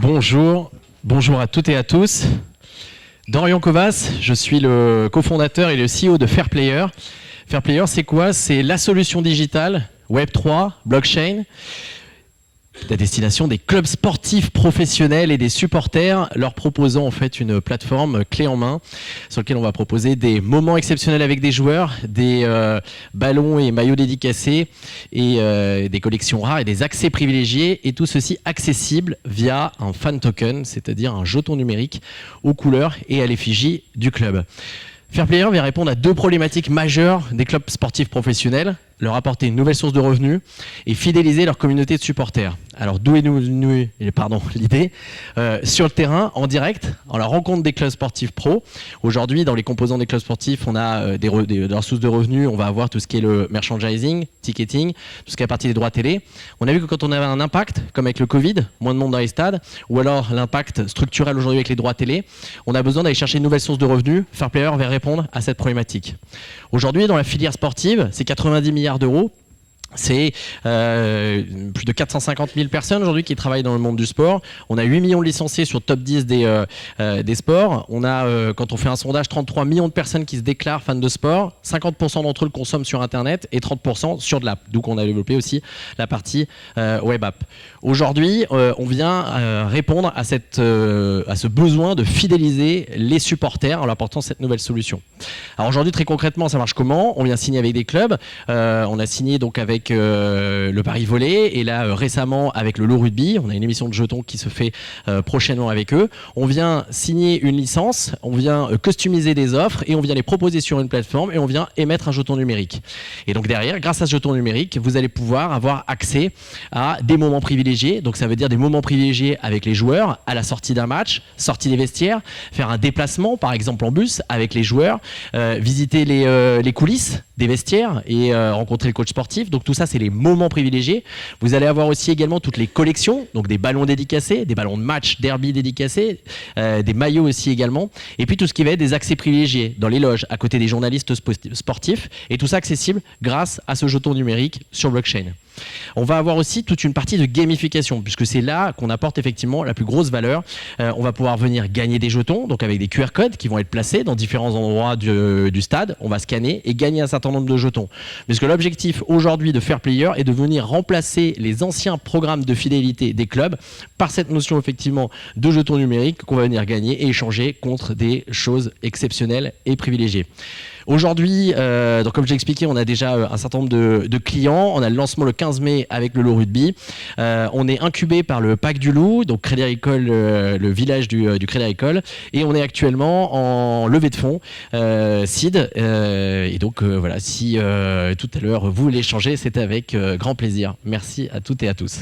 Bonjour, bonjour à toutes et à tous. Dorian Kovas, je suis le cofondateur et le CEO de Fairplayer. Fairplayer, c'est quoi? C'est la solution digitale Web3, blockchain, à destination des clubs sportifs professionnels et des supporters, leur proposant en fait une plateforme clé en main sur laquelle on va proposer des moments exceptionnels avec des joueurs, des ballons et maillots dédicacés et des collections rares et des accès privilégiés, et tout ceci accessible via un fan token, c'est-à-dire un jeton numérique aux couleurs et à l'effigie du club. Fairplayer vient répondre à deux problématiques majeures des clubs sportifs professionnels: leur apporter une nouvelle source de revenus et fidéliser leur communauté de supporters. Alors d'où est venue l'idée? Sur le terrain, en direct, en la rencontre des clubs sportifs pro. Aujourd'hui, dans les composants des clubs sportifs, on a de leurs sources de revenus. On va avoir tout ce qui est le merchandising, ticketing, tout ce qui est à partir des droits télé. On a vu que quand on avait un impact, comme avec le Covid, moins de monde dans les stades, ou alors l'impact structurel aujourd'hui avec les droits télé, on a besoin d'aller chercher une nouvelle source de revenus. Fairplayer va répondre à cette problématique. Aujourd'hui, dans la filière sportive, c'est 90 milliards d'euros. C'est plus de 450 000 personnes aujourd'hui qui travaillent dans le monde du sport. On a 8 millions de licenciés sur le top 10 des sports. On a, quand on fait un sondage, 33 millions de personnes qui se déclarent fans de sport. 50% d'entre eux le consomment sur Internet et 30% sur de l'app. D'où on a développé aussi la partie web app. Aujourd'hui, on vient répondre à ce besoin de fidéliser les supporters en leur apportant cette nouvelle solution. Alors aujourd'hui, très concrètement, ça marche comment? On vient signer avec des clubs. On a signé donc avec le Paris Volley et là récemment avec le Lo Rugby. On a une émission de jetons qui se fait prochainement avec eux. On vient signer une licence, on vient customiser des offres et on vient les proposer sur une plateforme et on vient émettre un jeton numérique. Et donc derrière, grâce à ce jeton numérique, vous allez pouvoir avoir accès à des moments privilégiés. Donc ça veut dire des moments privilégiés avec les joueurs à la sortie d'un match, sortie des vestiaires, faire un déplacement par exemple en bus avec les joueurs, visiter les coulisses des vestiaires et rencontrer le coach sportif. Donc tout ça, c'est les moments privilégiés. Vous allez avoir aussi également toutes les collections, donc des ballons dédicacés, des ballons de match, derby dédicacés, des maillots aussi également, et puis tout ce qui va être des accès privilégiés dans les loges, à côté des journalistes sportifs, et tout ça accessible grâce à ce jeton numérique sur blockchain. On va avoir aussi toute une partie de gamification, puisque c'est là qu'on apporte effectivement la plus grosse valeur. On va pouvoir venir gagner des jetons, donc avec des QR codes qui vont être placés dans différents endroits du stade. On va scanner et gagner un certain nombre de jetons. Puisque l'objectif aujourd'hui de Fairplayer est de venir remplacer les anciens programmes de fidélité des clubs par cette notion effectivement de jetons numériques qu'on va venir gagner et échanger contre des choses exceptionnelles et privilégiées. Aujourd'hui, donc comme j'ai expliqué, on a déjà un certain nombre de clients. On a le lancement le 15 mai avec le Lo Rugby. On est incubé par le Pack du Loup, donc Crédit Agricole, le village du Crédit Agricole. Et on est actuellement en levée de fonds, seed. Et donc voilà, si tout à l'heure vous voulez échanger, c'était avec grand plaisir. Merci à toutes et à tous.